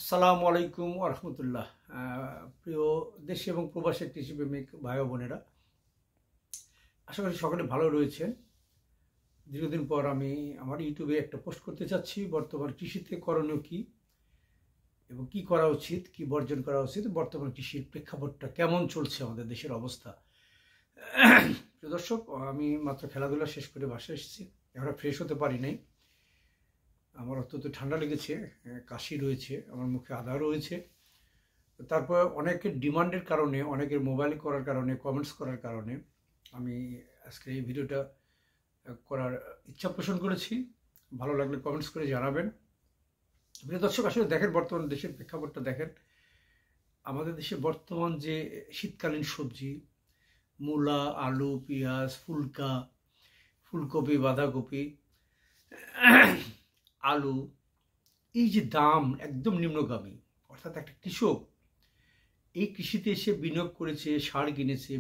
আসসালামু আলাইকুম ওয়া রাহমাতুল্লাহ। প্রিয় দেশে এবং প্রবাসী কৃষিপ্রেমিক ভাই ও বোনেরা, আশা করি সকলে ভালো রয়েছেন। দীর্ঘদিন পর আমি আমার ইউটিউবে একটা পোস্ট করতে চাচ্ছি, বর্তমান কৃষিতে করণীয় কী এবং কী করা উচিত, কী বর্জন করা উচিত, বর্তমান কৃষির প্রেক্ষাপটটা কেমন চলছে, আমাদের দেশের অবস্থা। প্রিয় দর্শক, আমি মাত্র খেলাধুলা শেষ করে বাসায় এসেছি, এখনো ফ্রেশ হতে পারি নাই। আমার অত্যন্ত ঠান্ডা লেগেছে, কাশি রয়েছে, আমার মুখে আদা রয়েছে। তারপর অনেকের ডিমান্ডের কারণে, অনেকের মোবাইল করার কারণে, কমেন্টস করার কারণে আমি আজকে এই ভিডিওটা করার ইচ্ছা পোষণ করেছি। ভালো লাগলে কমেন্টস করে জানাবেন। প্রিয় দর্শক, আসলে দেখেন বর্তমান দেশের প্রেক্ষাপটটা দেখেন। আমাদের দেশে বর্তমান যে শীতকালীন সবজি, মূলা, আলু, পেঁয়াজ, ফুলকপি, বাঁধাকপি, আলু, এই যে দাম একদম নিম্নগামী, অর্থাৎ একটা কৃষক এই কৃষিতে এসে বিনিয়োগ করেছে, সার কিনেছে,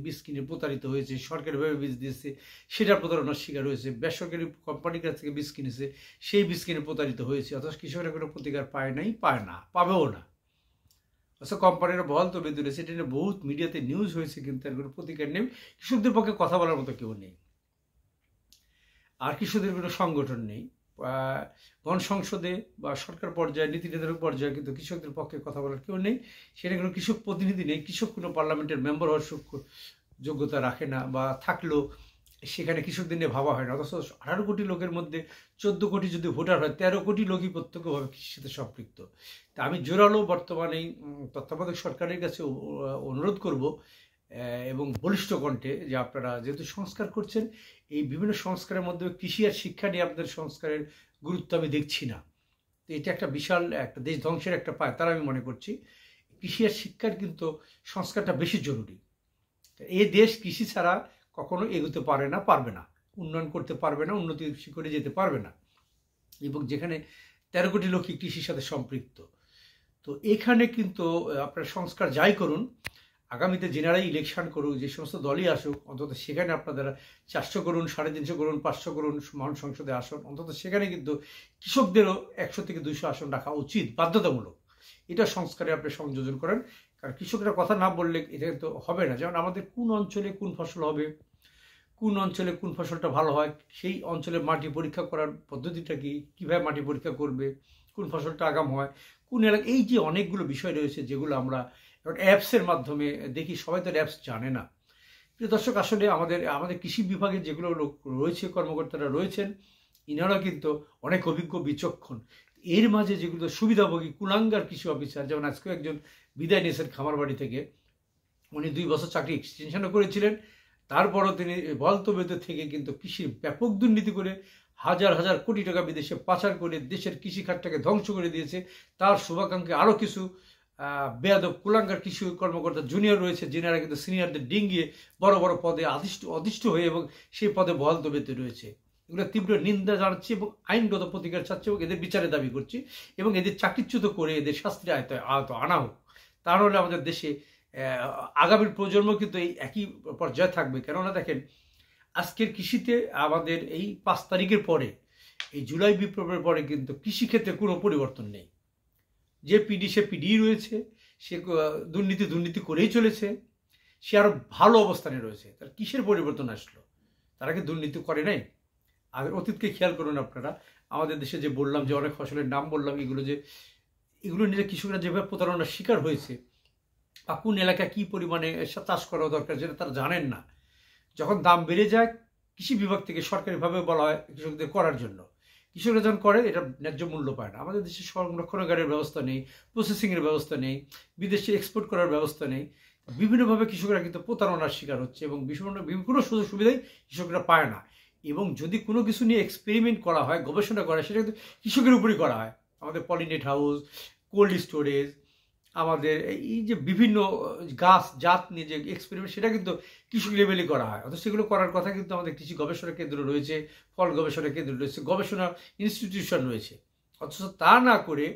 বীজ কিনে প্রতারিত হয়েছে, সরকারিভাবে বীজ দিয়েছে, সেটার প্রতারণার শিকার হয়েছে, বেসরকারি কোম্পানির কাছ থেকে বীজ কিনেছে, সেই বীজ কিনে প্রতারিত হয়েছে। অথচ কৃষকরা কোনো প্রতিকার পায় নাই, পায় না, পাবেও না। অথচ কোম্পানিরা বহাল তবে তুলেছে, এটা নিয়ে বহুত মিডিয়াতে নিউজ হয়েছে, কিন্তু এর কোনো প্রতিকার নেই। কৃষকদের পক্ষে কথা বলার মতো কেউ নেই, আর কৃষকদের কোনো সংগঠন নেই। গণসংসদে বা সরকার পর্যায়ে, নীতি নির্ধারক পর্যায়ে কিন্তু কৃষকদের পক্ষে কথা বলার কেউ নেই। সেটা কোনো কৃষক প্রতিনিধি নেই, কৃষক কোনো পার্লামেন্টের মেম্বার হওয়ার যোগ্যতা রাখে না, বা থাকলেও সেখানে কৃষকদের নিয়ে ভাবা হয় না। অথচ 18 কোটি লোকের মধ্যে 14 কোটি যদি ভোটার হয়, 13 কোটি লোকই প্রত্যক্ষভাবে কৃষির সাথে সম্পৃক্ত। তা আমি জোরালো বর্তমানে এই তত্ত্বাবধায়ক সরকারের কাছে অনুরোধ করব, এবং বলিষ্ঠ কণ্ঠে, যে আপনারা যেহেতু সংস্কার করছেন, এই বিভিন্ন সংস্কারের মধ্যে কৃষি আর শিক্ষা নিয়ে আপনাদের সংস্কারের গুরুত্ব আমি দেখছি না। তো এটা একটা বিশাল একটা দেশ ধ্বংসের একটা পায়, তারা আমি মনে করছি। কৃষি আর শিক্ষার কিন্তু সংস্কারটা বেশি জরুরি। এই দেশ কৃষি ছাড়া কখনো এগোতে পারে না, পারবে না, উন্নয়ন করতে পারবে না, উন্নতি করে যেতে পারবে না। এবং যেখানে 13 কোটি লোকই কৃষির সাথে সম্পৃক্ত, তো এখানে কিন্তু আপনার সংস্কার যাই করুন, আগামীতে জেনারাল ইলেকশন করুক, যে সমস্ত দলই আসুক, অন্তত সেখানে আপনারা 400 করুন, 350 করুন, 500 করুন মহান সংসদে আসন, অন্তত সেখানে কিন্তু কৃষকদেরও 100 থেকে 200 আসন রাখা উচিত, বাধ্যতামূলক। এটা সংস্কারে আপনি সংযোজন করেন, কারণ কৃষকরা কথা না বললে এটা তো হবে না। যেমন আমাদের কোন অঞ্চলে কোন ফসল হবে, কোন অঞ্চলে কোন ফসলটা ভালো হয়, সেই অঞ্চলে মাটি পরীক্ষা করার পদ্ধতিটা কি, কীভাবে মাটি পরীক্ষা করবে, কোন ফসলটা আগাম হয়, কোন এলাকা, এই যে অনেকগুলো বিষয় রয়েছে যেগুলো আমরা অ্যাপসের মাধ্যমে দেখি। সবাই তো অ্যাপস জানে না। প্রিয় দর্শক, আসলে আমাদের কৃষি বিভাগে যেগুলো লোক রয়েছে, কর্মকর্তারা রয়েছেন, ইনারা কিন্তু অনেক অভিজ্ঞ, বিচক্ষণ। এর মাঝে যেগুলো সুবিধাভোগী কুলাঙ্গার কৃষি অফিসার, যেমন আজকেও একজন বিদায় নিয়েছেন খামার বাড়ি থেকে, উনি 2 বছর চাকরি এক্সটেনশনও করেছিলেন। তারপরও তিনি বলতবেদের থেকে কিন্তু কৃষির ব্যাপক দুর্নীতি করে হাজার হাজার কোটি টাকা বিদেশে পাচার করে দেশের কৃষিখাতটাকে ধ্বংস করে দিয়েছে। তার শুভাকাঙ্ক্ষী আরও কিছু বেয়াদব কুলাঙ্গার কৃষি কর্মকর্তা জুনিয়র রয়েছে, যিনারা কিন্তু সিনিয়রদের ডিঙ্গিয়ে বড় বড় পদে অধিষ্ঠ হয়ে এবং সেই পদে বহালতবিতে রয়েছে। এগুলো তীব্র নিন্দা জানাচ্ছি এবং আইনগত প্রতিকার চাচ্ছি, এবং এদের বিচারে দাবি করছি, এবং এদের চাকরিচ্যুত করে এদের শাস্তির আয়ত আনা হোক। তা নাহলে আমাদের দেশে আগামীর প্রজন্ম কিন্তু এই একই পর্যায়ে থাকবে। কেননা দেখেন, আজকের কৃষিতে আমাদের এই 5 তারিখের পরে, এই জুলাই বিপ্লবের পরে কিন্তু কৃষিক্ষেত্রে কোনো পরিবর্তন নেই। যে পিডি, সে পিডি রয়েছে, সে দুর্নীতি করেই চলেছে, সে আরো ভালো অবস্থানে রয়েছে। তার কিসের পরিবর্তন আসলো? তারা কি দুর্নীতি করে নাই? আগের অতীতকে খেয়াল করুন আপনারা। আমাদের দেশে যে বললাম, যে অনেক ফসলের নাম বললাম, এগুলো নিয়ে কৃষকরা যেভাবে প্রতারণার শিকার হয়েছে, বা কোন এলাকায় কী পরিমাণে চাষ করা দরকার, যেটা তারা জানেন না। যখন দাম বেড়ে যায়, কৃষি বিভাগ থেকে সরকারিভাবে বলা হয় কৃষকদের করার জন্য। কৃষকরা যখন করে, এটা ন্যায্য মূল্য পায় না। আমাদের দেশে সংরক্ষণাগারের ব্যবস্থা নেই, প্রসেসিংয়ের ব্যবস্থা নেই, বিদেশে এক্সপোর্ট করার ব্যবস্থা নেই। বিভিন্নভাবে কৃষকরা কিন্তু প্রতারণার শিকার হচ্ছে, এবং বিভিন্ন সুযোগ সুবিধাই কৃষকরা পায় না। এবং যদি কোনো কিছু নিয়ে এক্সপেরিমেন্ট করা হয়, গবেষণা করা হয়, সেটা কিন্তু কৃষকের উপরই করা হয়। আমাদের পলিনেট হাউস, কোল্ড স্টোরেজ, আমাদের এই যে বিভিন্ন গাছ জাত নিয়ে যে এক্সপেরিমেন্ট, সেটা কিন্তু কৃষক লেভেলে করা হয়। অথচ সেগুলো করার কথা কিন্তু আমাদের কৃষি গবেষণা কেন্দ্র রয়েছে, ফল গবেষণা কেন্দ্র রয়েছে, গবেষণা ইনস্টিটিউশন রয়েছে। অথচ তা না করে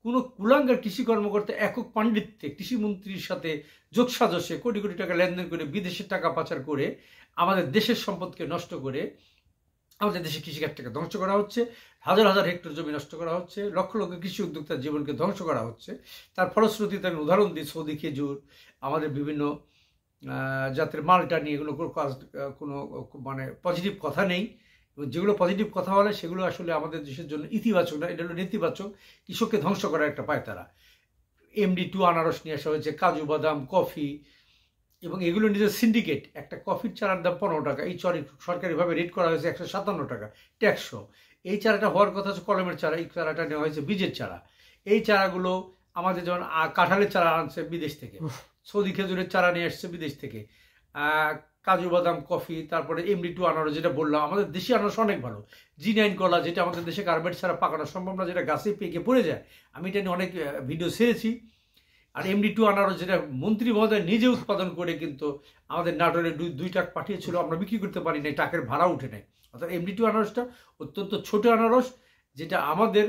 কোনো কুলাঙ্গার কৃষি কর্মকর্তা একক পাণ্ডিত্যে কৃষিমন্ত্রীর সাথে যোগসাজশে কোটি কোটি টাকা লেনদেন করে, বিদেশের টাকা পাচার করে, আমাদের দেশের সম্পদকে নষ্ট করে আমাদের দেশে কৃষিক্ষেত্রকে ধ্বংস করা হচ্ছে, হাজার হাজার হেক্টর জমি নষ্ট করা হচ্ছে, লক্ষ লক্ষ কৃষি উদ্যোক্তার জীবনকে ধ্বংস করা হচ্ছে। তার ফলশ্রুতিতে আমি উদাহরণ দিই সৌদি খেজুর, আমাদের বিভিন্ন জাতের মালটা নিয়ে এগুলো কোনো মানে পজিটিভ কথা নেই। যেগুলো পজিটিভ কথা বলে সেগুলো আসলে আমাদের দেশের জন্য ইতিবাচক না, এটা হলো নেতিবাচক। কৃষককে ধ্বংস করার একটা পায়তারা। MD2 আনারস নিয়ে আসা হয়েছে, কাজু বাদাম, কফি, এবং এগুলো নিজের সিন্ডিকেট। একটা কফির চারার দাম 15 টাকা, এই সরকারিভাবে রেট করা হয়েছে 157 টাকা ট্যাক্স। এই চারাটা হওয়ার কথা হচ্ছে কলমের চারা, এই চারাটা নেওয়া হয়েছে বীজের চারা। এই চারাগুলো আমাদের যেমন কাঁঠালের চারা আনছে বিদেশ থেকে, সৌদি খেজুরের চারা নিয়ে আসছে বিদেশ থেকে, কাজু বাদাম, কফি, তারপরে MD2 আনারস যেটা বললাম, আমাদের দেশি আনারস অনেক ভালো। G9 কলা, যেটা আমাদের দেশে গার্বেট ছাড়া পাকানো সম্ভব না, যেটা গাছে পেকে পড়ে যায়, আমি এটা নিয়ে অনেক ভিডিও ছেড়েছি। আর MD2 আনারস যেটা মন্ত্রী মহোদয় নিজে উৎপাদন করে কিন্তু আমাদের নাটোরে 2 ট্রাক পাঠিয়েছিল, আমরা বিক্রি করতে পারি নাই, টাকের ভাড়া উঠে নেয়। অর্থাৎ MD2 আনারসটা অত্যন্ত ছোট আনারস, যেটা আমাদের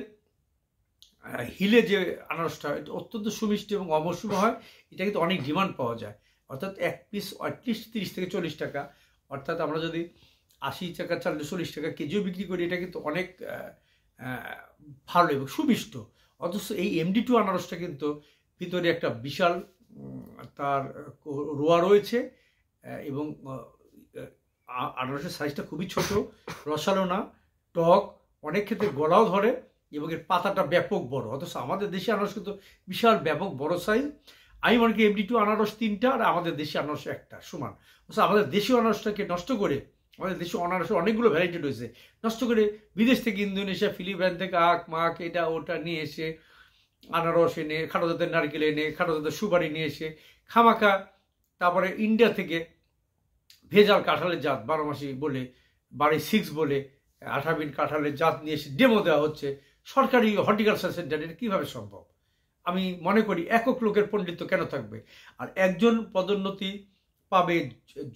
হিলে যে আনারসটা এটা অত্যন্ত সুমিষ্টি এবং অমৌসুমি হয়, এটা কিন্তু অনেক ডিমান্ড পাওয়া যায়। অর্থাৎ এক পিস অ্যাটলিস্ট 30 থেকে 40 টাকা, অর্থাৎ আমরা যদি 80 টাকা 40 টাকা কেজিও বিক্রি করি, এটা কিন্তু অনেক ভালো এবং সুমিষ্ট। অথচ এই MD2 আনারসটা কিন্তু ভিতরে একটা বিশাল তার রোয়া রয়েছে, এবং আনারসের সাইজটা খুবই ছোট, রসালো না, টক, অনেক ক্ষেত্রে গলাও ধরে, এবং এর পাতাটা ব্যাপক বড়। অথচ আমাদের দেশি আনারস কিন্তু বিশাল ব্যাপক বড় সাইজ। আমি মনে করি MD2 আনারস 3টা আর আমাদের দেশি আনারস 1টা সমান। অথচ আমাদের দেশীয় আনারসটাকে নষ্ট করে, আমাদের দেশীয় আনারসের অনেকগুলো ভ্যারাইটি রয়েছে, নষ্ট করে বিদেশ থেকে ইন্দোনেশিয়া, ফিলিপাইন থেকে আখ মাখ এটা ওটা নিয়ে এসে, আনারস এনে, খাটো জাতের নারকেল এনে, খাটো জাতের সুপারি নিয়ে এসে খামাখা, তারপরে ইন্ডিয়া থেকে ভেজাল কাঁঠালের জাত 12 মাসি বলে, 6 বলে 18 কাঁঠালের জাত নিয়ে এসে ডেমো দেওয়া হচ্ছে সরকারি হর্টিকালচার সেন্টারে। এটা কীভাবে সম্ভব? আমি মনে করি একক লোকের পণ্ডিত্য কেন থাকবে? আর একজন পদোন্নতি পাবে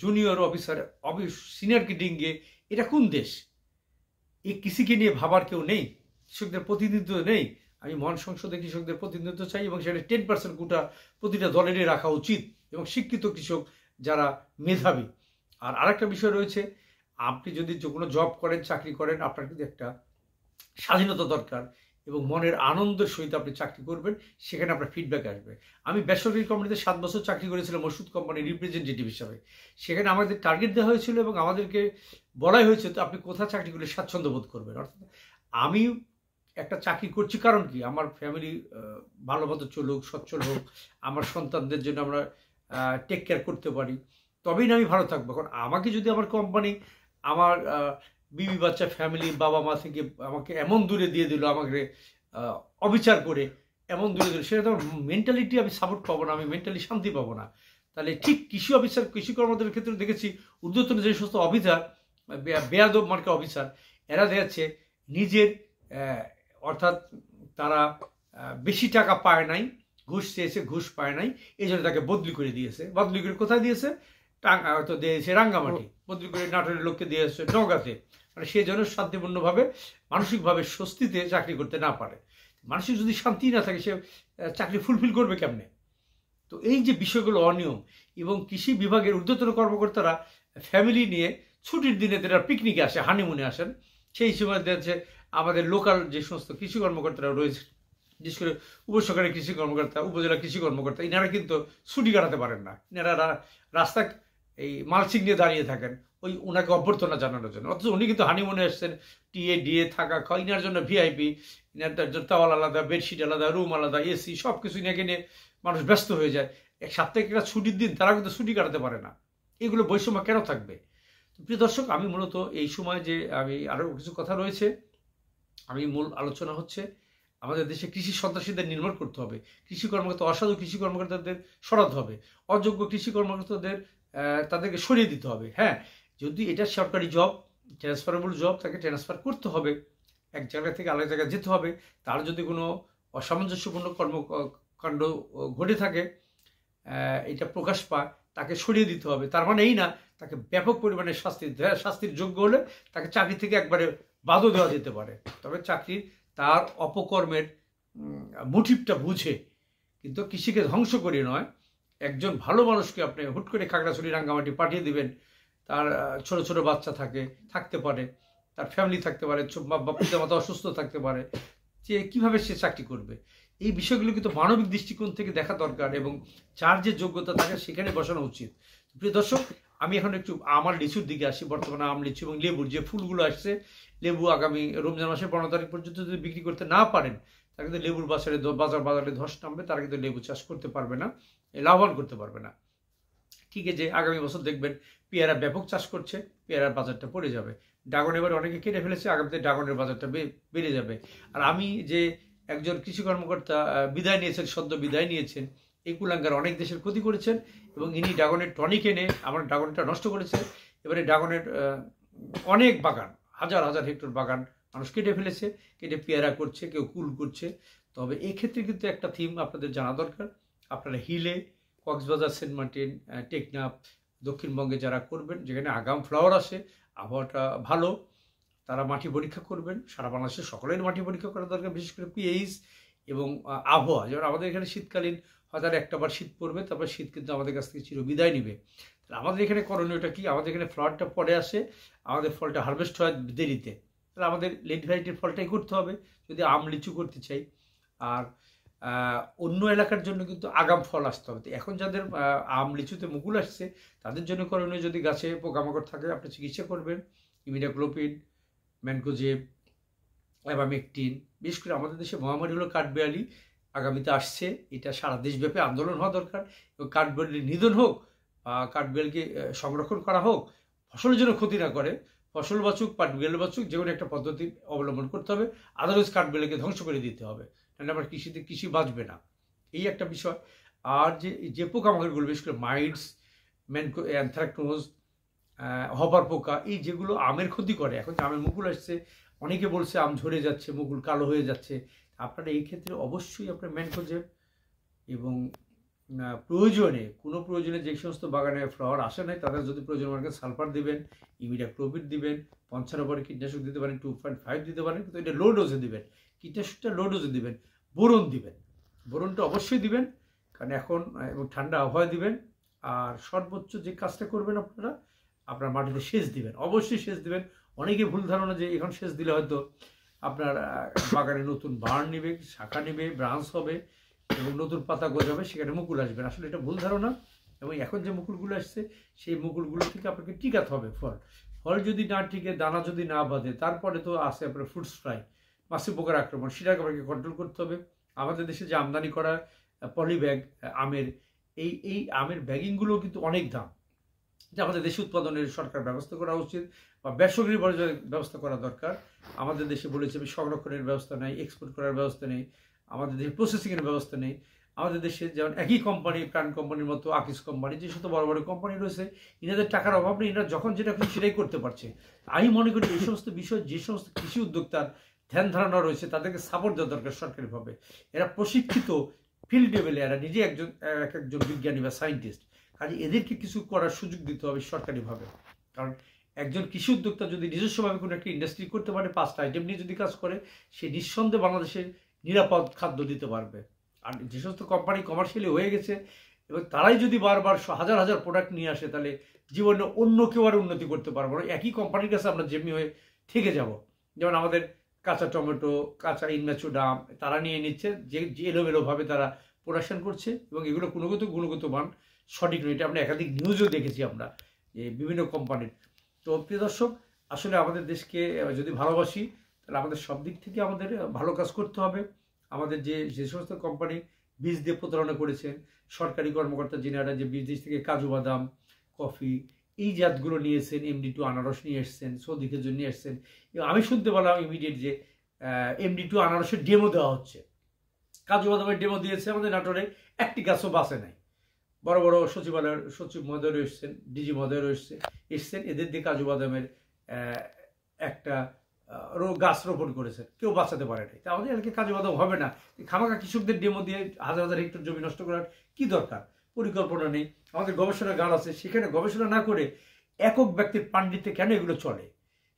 জুনিয়র অফিসার, সিনিয়র ডিঙ্গে, এটা কোন দেশ? এই কৃষিকে নিয়ে ভাবার কেউ নেই, কৃষকদের প্রতিনিধিত্ব নেই। আমি মহান সংসদে কৃষকদের প্রতিনিধিত্ব চাই, এবং সেটা 10% কোটা প্রতিটা দলেরই রাখা উচিত, এবং শিক্ষিত কৃষক যারা মেধাবী। আর আরেকটা বিষয় রয়েছে, আপনি যদি যে কোনো জব করেন, চাকরি করেন, আপনার কিন্তু একটা স্বাধীনতা দরকার, এবং মনের আনন্দের সহিত আপনি চাকরি করবেন, সেখানে আপনার ফিডব্যাক আসবে। আমি বেসরকারি কোম্পানিতে 7 বছর চাকরি করেছিলাম ওষুধ কোম্পানির রিপ্রেজেন্টেটিভ হিসাবে। সেখানে আমাদের টার্গেট দেওয়া হয়েছিল, এবং আমাদেরকে বলাই হয়েছে তো আপনি কোথায় চাকরি করলে স্বাচ্ছন্দ্য বোধ করবেন। অর্থাৎ আমি একটা চাকরি করছি কারণ কি, আমার ফ্যামিলি ভালো মতো চলুক, সচ্ছল হোক, আমার সন্তানদের জন্য আমরা টেক কেয়ার করতে পারি, তবেই না আমি ভালো থাকবো। কারণ আমাকে যদি আমার কোম্পানি আমার বিবি বাচ্চা ফ্যামিলি বাবা মা থেকে আমাকে এমন দূরে দিয়ে দিল, আমাকে অবিচার করে এমন দূরে দিল, সেটা তো মেন্টালিটি আমি সাপোর্ট পাবো না, আমি মেন্টালি শান্তি পাবো না। তাহলে ঠিক কৃষি কর্মচারীর ক্ষেত্রে দেখেছি ঊর্ধ্বতন যে সমস্ত অফিসার, বেয়াদব মার্কা অফিসার, এরা দেখাচ্ছে নিজের অর্থাৎ তারা বেশি টাকা পায় নাই, ঘুষ চেয়েছে, ঘুষ পায় নাই, এই জন্য তাকে বদলি করে দিয়েছে। বদলি করে কোথায় দিয়েছে? তো দিয়েছে রাঙ্গামাটি, বদলি করে নাটোরের লোককে দিয়েছে নওগাঁতে, মানে সে যেন শান্তিপূর্ণভাবে মানসিকভাবে স্বস্তিতে চাকরি করতে না পারে। মানসিক যদি শান্তি না থাকে, সে চাকরি ফুলফিল করবে কেমনে? তো এই যে বিষয়গুলো অনিয়ম, এবং কৃষি বিভাগের ঊর্ধ্বতন কর্মকর্তারা ফ্যামিলি নিয়ে ছুটির দিনে তারা পিকনিকে আসে, হানিমুনে আসেন, সেই সময় দেখছে আমাদের লোকাল যে সমস্ত কৃষি কর্মকর্তারা রয়েছে, বিশেষ করে উপসহকারী কৃষি কর্মকর্তা, উপজেলা কৃষি কর্মকর্তা, ইনারা কিন্তু ছুটি কাটাতে পারেন না। ইনারা রাস্তায় এই মালচিং নিয়ে দাঁড়িয়ে থাকেন ওই ওনাকে অভ্যর্থনা জানানোর জন্য। অথচ উনি কিন্তু হানিমুনে এসছেন, টিএ ডিএ থাকা খাওয়া, ইনার জন্য ভিআইপি, ইনার টাওয়াল আলাদা, বেডশিট আলাদা, রুম আলাদা, এসি, সব কিছু ইনাকে নিয়ে মানুষ ব্যস্ত হয়ে যায়। সাপ্তাহিক একটা ছুটির দিন তারা কিন্তু ছুটি কাটাতে পারে না। এগুলো বৈষম্য কেন থাকবে? প্রিয় দর্শক, আমি মূলত এই সময় যে আমি আরও কিছু কথা রয়েছে, আমি মূল আলোচনা হচ্ছে আমাদের দেশে কৃষি সন্ত্রাসীদের নির্মূল করতে হবে, কৃষি কর্মকর্তা, অসাধু কৃষি কর্মকর্তাদের সরাতে হবে, অযোগ্য কৃষি কর্মকর্তাদের তাদেরকে সরিয়ে দিতে হবে। হ্যাঁ, যদি এটা সরকারি জব, ট্রান্সফারেবল জব, তাকে ট্রান্সফার করতে হবে, এক জায়গা থেকে আরেক জায়গায় যেতে হবে। তার যদি কোনো অসামঞ্জস্যপূর্ণ কর্মকাণ্ড ঘটে থাকে, এটা প্রকাশ পায়, তাকে সরিয়ে দিতে হবে। তার মানে এই না তাকে ব্যাপক পরিমাণে শাস্তির যোগ্য হলে তাকে চাকরি থেকে একবারে বাদও দেওয়া যেতে পারে। তবে চাকরির তার অপকর্মের মোটিভটা বুঝে, কিন্তু কৃষিকে ধ্বংস করে নয়। একজন ভালো মানুষকে আপনি হুট করে খাগড়াছড়ি রাঙ্গামাটি পাঠিয়ে দিবেন, তার ছোট ছোট বাচ্চা থাকতে পারে, তার ফ্যামিলি থাকতে পারে, বা পিতামাতা অসুস্থ থাকতে পারে, যে কিভাবে সে চাকরি করবে। এই বিষয়গুলো কিন্তু মানবিক দৃষ্টিকোণ থেকে দেখা দরকার, এবং যার যে যোগ্যতা থাকে সেখানে বসানো উচিত। প্রিয় দর্শক, আমি এখন একটু আমার লিচুর দিকে আসি। বর্তমানে আম, লিচু এবং লেবুর যে ফুলগুলো আসছে, লেবু আগামী রমজান মাসের 15 তারিখ পর্যন্ত যদি বিক্রি করতে না পারেন, তারা কিন্তু লেবুর বাজারে ধস নামবে, তারা কিন্তু লেবু চাষ করতে পারবে না, লাভবান করতে পারবে না। ঠিক আছে, আগামী বছর দেখবেন পেয়ারা ব্যাপক চাষ করছে, পেয়ারার বাজারটা পড়ে যাবে। ড্রাগন এবার অনেকে কেটে ফেলেছে, আগামীতে ড্রাগনের বাজারটা বেড়ে যাবে। আর আমি যে একজন কৃষি কর্মকর্তা বিদায় নিয়েছেন, সদ্য বিদায় নিয়েছেন, এই কুলাঙ্গার অনেক দেশের ক্ষতি করেছেন, এবং ইনি ড্রাগনের টনিক এনে আমার ড্রাগনটা নষ্ট করেছে। এবারে ড্রাগনের অনেক বাগান, হাজার হাজার হেক্টর বাগান মানুষ কেটে ফেলেছে, কেটে পেয়ারা করছে, কেউ কুল করছে। তবে এক্ষেত্রে কিন্তু একটা থিম আপনাদের জানা দরকার। আপনারা হিলে, কক্সবাজার, সেন্ট মার্টিন, টেকনাফ, দক্ষিণবঙ্গে যারা করবেন, যেখানে আগাম ফ্লাওয়ার আসে, আবহাওয়াটা ভালো, তারা মাটি পরীক্ষা করবেন। সারা বাংলাদেশের সকলের মাটি পরীক্ষা করা দরকার, বিশেষ করে পিএইচ এবং আবহাওয়া। যেমন আমাদের এখানে শীতকালীন হয়তো একটাবার শীত পড়বে, তারপর শীত কিন্তু আমাদের কাছ থেকে চির বিদায় নিবে। তাহলে আমাদের এখানে করণীয়টা কি? আমাদের এখানে ফ্লাওয়ারটা পরে আসে, আমাদের ফলটা হারভেস্ট হয় দেরিতে, তাহলে আমাদের লেট ভ্যারাইটির ফলটাই করতে হবে যদি আম, লিচু করতে চাই। আর অন্য এলাকার জন্য কিন্তু আগাম ফল আসতে হবে। এখন যাদের আম, লিচুতে মুকুল আসছে, তাদের জন্য করণীয়, যদি গাছে পোকামাকড় থাকে আপনি চিকিৎসা করবেন, ইমিডাক্লোপিড, ম্যানকোজেব, অ্যাবামেকটিন। বিশেষ করে আমাদের দেশে মহামারী হলো কাঠবিড়ালি, আগামীতে আসছে, এটা সারা দেশব্যাপী আন্দোলন হওয়া দরকার, এবং কাঠবিড়ালির নিধন হোক, কাঠবিড়ালকে সংরক্ষণ করা হোক, ফসলের জন্য ক্ষতি না করে, ফসল বাঁচুক, কাঠবিড়াল বাঁচুক, যে কোনো একটা পদ্ধতি অবলম্বন করতে হবে। আদারওয়াইজ কাঠবিড়ালকে ধ্বংস করে দিতে হবে, তাহলে আমার কৃষি বাঁচবে না। এই একটা বিষয়। আর যে পোকামাকড়গুলো, বিশেষ করে মাইটস, অ্যানথ্রাকনোজ, হপার পোকা, এই যেগুলো আমের ক্ষতি করে, এখন আমের মুকুল আসছে, অনেকে বলছে আম ঝরে যাচ্ছে, মুকুল কালো হয়ে যাচ্ছে, আপনারা এই ক্ষেত্রে অবশ্যই আপনার ম্যানকোজেব, এবং প্রয়োজনে যে সমস্ত বাগানে ফ্লাওয়ার আসে নাই, তাদের যদি প্রয়োজন মনে করেন সালফার দিবেন, ইমিডাক্লোপিড দিবেন, 55 পরে কীটনাশক দিতে পারেন, 2.5 দিতে পারেন, কিন্তু এটা লো ডোজে দিবেন, কীটনাশকটা লো ডোজে দিবেন। বোরন দিবেন, বোরনটা অবশ্যই দিবেন, কারণ এখন এবং ঠান্ডা আবহাওয়া দিবেন। আর সর্বোচ্চ যে কাজটা করবেন, আপনার মাটিতে সেচ দিবেন, অবশ্যই সেচ দিবেন। অনেকে ভুল ধারণা যে এখন সেচ দিলে হয়তো আপনার বাগানে নতুন বার্ন নেবে, শাখা নেবে, ব্রাঞ্চ হবে, এবং নতুন পাতা গজাবে, সেখানে মুকুল আসবে। আসলে এটা ভুল ধারণা। এবং এখন যে মুকুলগুলো আসছে, সেই মুকুলগুলো থেকে আপনাকে টিকাতে হবে ফল যদি না টিকে, দানা যদি না বাঁধে, তারপরে তো আসে আপনার ফ্রুটস ফ্লাই, মাছি পোকার আক্রমণ, সেটাকে আপনাকে কন্ট্রোল করতে হবে। আমাদের দেশে যে আমদানি করা পলিব্যাগ আমের, এই আমের ব্যাগিংগুলো কিন্তু অনেক দাম, যে আমাদের দেশে উৎপাদনের সরকার ব্যবস্থা করা উচিত, বা বেসরকারি পর্যায়ে ব্যবস্থা করা দরকার। আমাদের দেশে বলেছে সংরক্ষণের ব্যবস্থা নেই, এক্সপোর্ট করার ব্যবস্থা নেই, আমাদের দেশে প্রসেসিংয়ের ব্যবস্থা নেই। আমাদের দেশে যেমন একই কোম্পানি, প্রাণ কোম্পানির মতো, আকিস কোম্পানি, যে সমস্ত বড় বড় কোম্পানি রয়েছে, এনাদের টাকার অভাব নেই, এনারা যখন যেটা খুশি সেটাই করতে পারছে। আমি মনে করি এই সমস্ত বিষয়, যে সমস্ত কৃষি উদ্যোক্তার ধ্যান ধারণা রয়েছে, তাদেরকে সাপোর্ট দেওয়া দরকার সরকারিভাবে। এরা প্রশিক্ষিত, ফিল্ড লেভেলে, এরা নিজে একজন বিজ্ঞানী বা সায়েন্টিস্ট, কাজে এদেরকে কিছু করার সুযোগ দিতে হবে সরকারিভাবে। কারণ একজন কৃষি উদ্যোক্তা যদি নিজস্বভাবে কোনো একটা ইন্ডাস্ট্রি করতে পারে, 5টা আইটেম নিয়ে যদি কাজ করে, সে নিঃসন্দেহে বাংলাদেশের নিরাপদ খাদ্য দিতে পারবে। আর যে সমস্ত কোম্পানি কমার্শিয়ালি হয়ে গেছে, এবং তারাই যদি বারবার হাজার হাজার প্রোডাক্ট নিয়ে আসে, তাহলে জীবনে অন্য কেউ আর উন্নতি করতে পারবো না, একই কোম্পানির কাছে আমরা যেমনি হয়ে থেকে যাব। যেমন আমাদের কাঁচা টমেটো, কাঁচা ইনম্যাচুর আম, তারা নিয়ে নিচ্ছে, যে এলোমেলোভাবে তারা প্রোডাকশন করছে, এবং এগুলো গুণগত মান সঠিক নয়। এটা আমরা একাধিক নিউজও দেখেছি আমরা, যে বিভিন্ন কোম্পানির। তো প্রিয় দর্শক, আসলে আমাদের দেশকে যদি ভালোবাসি, তাহলে আমাদের সব দিক থেকে আমাদের ভালো কাজ করতে হবে। আমাদের যে সমস্ত কোম্পানি বীজ দিয়ে প্রতারণা করেছেন, সরকারি কর্মকর্তা যিনারা যে বীজ থেকে কাজু বাদাম, কফি, এই জাতগুলো নিয়েছেন, MD2 আনারস নিয়ে এসছেন, সৌদি খেজুর নিয়ে এসছেন, এবং আমি শুনতে পেলাম ইমিডিয়েট যে MD2 আনারসের ডেমো দেওয়া হচ্ছে। কাজু বাদামের ডেমো দিয়েছে, আমাদের নাটোরে একটি গাছও বাঁচে নাই। বড় বড় সচিবালয়ের সচিব মহোদয় এসছেন, ডিজি মহোদয় এসছেন, এদের দিয়ে কাজু বাদামের একটা গাছ রোপণ করেছেন, কেউ বাঁচাতে পারে নাই। তা আমাদের এলাকায় কাজু বাদাম হবে না, খামাখা কৃষকদের ডেমো দিয়ে হাজার হাজার হেক্টর জমি নষ্ট করার কি দরকার? পরিকল্পনা নেই। আমাদের গবেষণাগার আছে, সেখানে গবেষণা না করে একক ব্যক্তির পাণ্ডিত্যে কেন এগুলো চলে?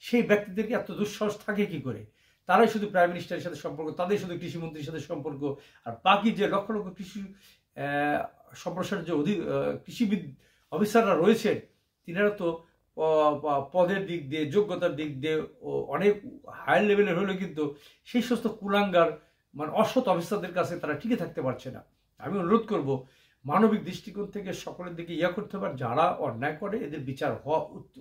সেই ব্যক্তিদেরকে এত দুঃসাহস থাকে কি করে? তারাই শুধু প্রাইম মিনিস্টারের সাথে সম্পর্ক, তাদের শুধু কৃষিমন্ত্রীর সাথে সম্পর্ক, আর বাকি যে লক্ষ লক্ষ কৃষি সম্প্রসারণ যে কৃষিবিদ অফিসাররা রয়েছেন, তিনারা তো পদের দিক দিয়ে, যোগ্যতার দিক দিয়ে অনেক হায়ার লেভেলের হলেও কিন্তু সেই সমস্ত কুলাঙ্গার মানে অসৎ অফিসারদের কাছে তারা টিকে থাকতে পারছে না। আমি অনুরোধ করব মানবিক দৃষ্টিকোণ থেকে সকলের দিকে করতে হবে, যারা অন্যায় করে এদের বিচার হওয়া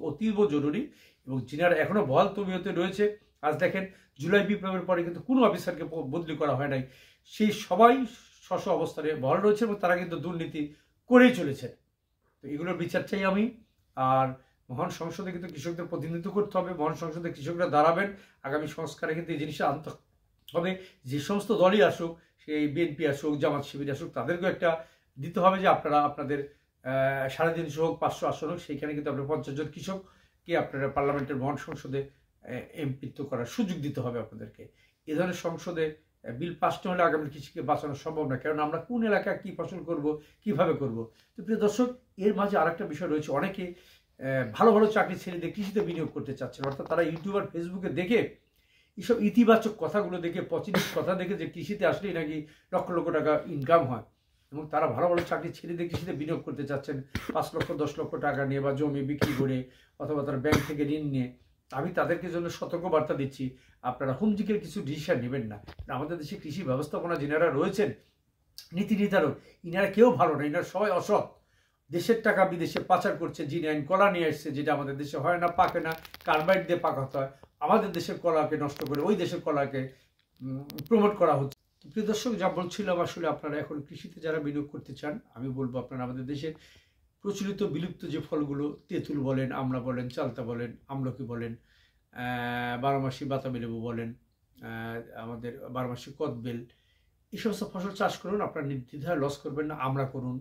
অতীব জরুরি। এবং যিনারা এখনো বহাল তবিয়তে রয়েছে, আজ দেখেন জুলাই বিপ্লবের পরে কিন্তু কোনো অফিসারকে বদলি করা হয় নাই, সেই সবাই স্ব অবস্থানে বহাল রয়েছে এবং তারা কিন্তু দুর্নীতি করেই চলেছে। তো এগুলোর বিচার চাই আমি। আর মহান সংসদে কিন্তু কৃষকদের প্রতিনিধিত্ব করতে হবে, মহান সংসদে কৃষকরা দাঁড়াবেন, আগামী সংস্কারে কিন্তু এই জিনিসটা আনতে হবে। যে সমস্ত দলই আসুক, সেই বিএনপি আসুক, জামাত শিবির আসুক, তাদেরকেও একটা দিতে হবে যে আপনারা আপনাদের 350 হোক, 500 আসন হোক, সেইখানে কিন্তু আপনার 50 জন কৃষককে আপনারা পার্লামেন্টের মহান সংসদে এমপিত্ব করার সুযোগ দিতে হবে আপনাদেরকে। এ ধরনের সংসদে বিল পাস না হলে আগামী কৃষিকে বাঁচানো সম্ভব না, কারণ আমরা কোন এলাকায় কী ফসল করব, কিভাবে করব। তো প্রিয় দর্শক, এর মাঝে আরেকটা বিষয় রয়েছে, অনেকে ভালো ভালো চাকরি ছেড়ে দিয়ে কৃষিতে বিনিয়োগ করতে চাচ্ছেন, অর্থাৎ তারা ইউটিউব আর ফেসবুকে দেখে এইসব ইতিবাচক কথাগুলো দেখে, পজিটিভ কথা দেখে যে কৃষিতে আসলেই নাকি লক্ষ লক্ষ টাকা ইনকাম হয়, এবং তারা ভালো ভালো চাকরি ছেড়ে দিয়ে কৃষিতে বিনিয়োগ করতে চাচ্ছেন 5 লক্ষ 10 লক্ষ টাকা নিয়ে, বা জমি বিক্রি করে, অথবা তারা ব্যাংক থেকে ঋণ নিয়ে। আমি তাদেরকে জন্য সতর্ক বার্তা দিচ্ছি, আপনারা হুমজিকের কিছু ডিসিশন নেবেন না। আমাদের দেশে কৃষি ব্যবস্থাপনা যিনারা রয়েছেন, নীতি নির্ধারক, ইনারা কেউ ভালো না, ইনারা সবাই অসৎ। দেশের টাকা বিদেশে পাচার করছে, জিনাইন কলা নিয়ে আসছে, যেটা আমাদের দেশে হয় না, পাকে না, কার্বাইড দিয়ে পাকাতে হয়। আমাদের দেশের কলাকে নষ্ট করে ওই দেশের কলাকে প্রমোট করা হচ্ছে। প্রিয় দর্শক, যা বলছিলাম, আসলে আপনারা এখন কৃষিতে যারা বিনিয়োগ করতে চান, আমি বলবো আপনারা আমাদের দেশের প্রচলিত বিলুপ্ত যে ফলগুলো, তেঁতুল বলেন, আমলা বলেন, চালতা বলেন, আমলকি বলেন, 12 মাসি বাতাবি লেবু বলেন, আমাদের 12 মাসি কদবেল, এই সমস্ত ফসল চাষ করুন, আপনার নির্দ্বিধায় লস করবেন না। আমরা করুন,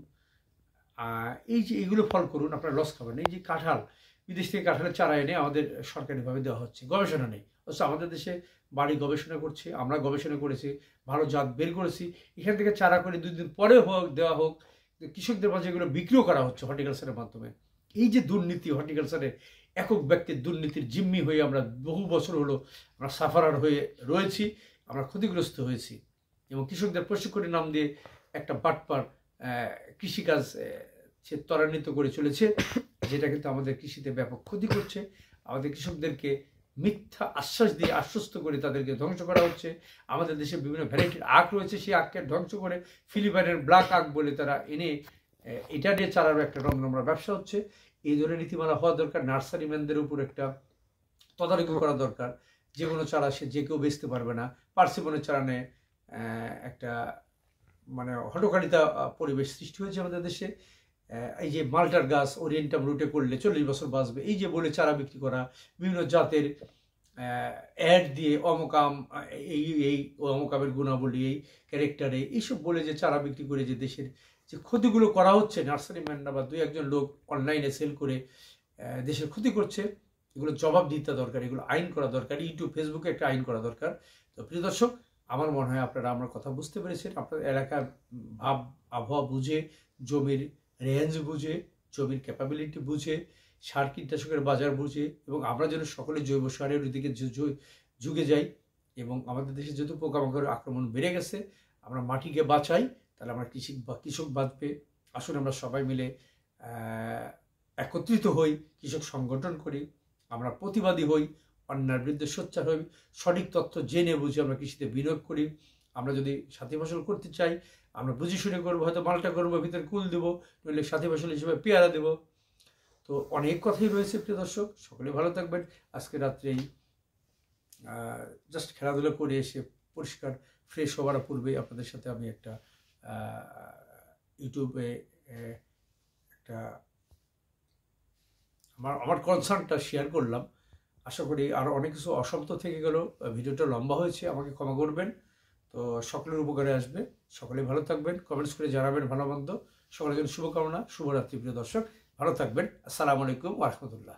এই যে এইগুলো ফল করুন, আপনার লস খাবেন না। এই যে কাঁঠাল, বিদেশ থেকে কাঁঠালের চারা এনে আমাদের সরকারিভাবে দেওয়া হচ্ছে, গবেষণা নেই, অথচ আমাদের দেশে বাড়ি গবেষণা করছে, আমরা গবেষণা করেছি, ভালো জাত বের করেছি, এখান থেকে চারা করে 2 দিন পরে হোক দেওয়া হোক, কৃষকদের মাঝে এগুলো বিক্রিও করা হচ্ছে হর্টিকালচারের মাধ্যমে। এই যে দুর্নীতি, হর্টিকালচারে একক ব্যক্তির দুর্নীতির জিম্মি হয়ে আমরা বহু বছর হলো আমরা সাফারার হয়ে রয়েছি, আমরা ক্ষতিগ্রস্ত হয়েছি। এবং কৃষকদের প্রশিক্ষণের নাম দিয়ে একটা বাটপার কৃষিকাজ সে ত্বরান্বিত করে চলেছে, যেটা কিন্তু আমাদের কৃষিতে ব্যাপক ক্ষতি করছে। আমাদের কৃষকদেরকে মিথ্যা আশ্বাস দিয়ে আশ্বস্ত করে তাদেরকে ধ্বংস করা হচ্ছে। আমাদের দেশে বিভিন্ন ভ্যারাইটির আখ রয়েছে, সেই আখকে ধ্বংস করে ফিলিপাইনের ব্ল্যাক আখ বলে তারা এনে এটা দিয়ে চারারও একটা রমরমা ব্যবসা হচ্ছে। এই ধরনের নীতিমালা হওয়া দরকার। নার্সারিম্যানদের উপর একটা তদারকি করা দরকার, যে কোনো চারা সে যে কেউ বেচতে পারবে না। পার্সিমনের চারা নেয় একটা মানে হটকারিতা পরিবেশ সৃষ্টি হয়েছে আমাদের দেশে। এই যে মাল্টার গাছ ওরিয়েন্টাম রুটে করলে 40 বছর বাঁচবে, এই যে বলে চারা বিক্রি করা, বিভিন্ন জাতের অ্যাড দিয়ে অমকাম, এই অমকামের গুণাবলী, এই ক্যারেক্টারে, এইসব বলে যে চারা বিক্রি করে যে দেশের যে ক্ষতিগুলো করা হচ্ছে, নার্সারিম্যানরা বা 2-1 লোক অনলাইনে সেল করে দেশের ক্ষতি করছে, এগুলো জবাব দিতে দরকার, এগুলো আইন করা দরকার, ইউটিউব ফেসবুকে একটা আইন করা দরকার। তো প্রিয় দর্শক, আমার মনে হয় আপনারা আমার কথা বুঝতে পেরেছেন। আপনাদের এলাকার ভাব আবহাওয়া বুঝে, জমির রেঞ্জ বুঝে, জমির ক্যাপাবিলিটি বুঝে, সার কীটনাশকের বাজার বুঝে, এবং আমরা যেন সকলে জৈব সারের দিকে যুগে যাই। এবং আমাদের দেশে যেহেতু পোকামাকড়ের আক্রমণ বেড়ে গেছে, আমরা মাটিকে বাঁচাই, তাহলে আমরা কৃষক বাঁচবে। আসুন আমরা সবাই মিলে একত্রিত হই, কৃষক সংগঠন করি, আমরা প্রতিবাদী হই, অন্যায়ের বিরুদ্ধে সোচ্চার হই, সঠিক তথ্য জেনে বুঝে আমরা কৃষিতে বিনিয়োগ করি। আমরা যদি সাথী ফসল করতে চাই, আমরা বুঝে শুনে করবো, হয়তো মালটা করবো, ভিতরে কুল দেবো, নইলে সাথী ফসল হিসেবে পেয়ারা দেবো। তো অনেক কথাই রয়েছে প্রিয় দর্শক, সকলে ভালো থাকবেন। আজকে রাত্রেই জাস্ট খেলাধুলা করে এসে পরিষ্কার ফ্রেশ হওয়ার পূর্বে আপনাদের সাথে আমি একটা ইউটিউবে একটা আমার কনসার্নটা শেয়ার করলাম। আশা করি আরও অনেক কিছু অসমাপ্ত থেকে গেল, ভিডিওটা লম্বা হয়েছে, আমাকে ক্ষমা করবেন। তো সকলের উপকারে আসবে। সকলে ভালো থাকবেন, কমেন্টস করে জানাবেন ভালো মন্দ। সকলের জন্য শুভকামনা, শুভরাত্রি প্রিয় দর্শক, ভালো থাকবেন। আসসালামু আলাইকুম ওয়া রাহমাতুল্লাহ।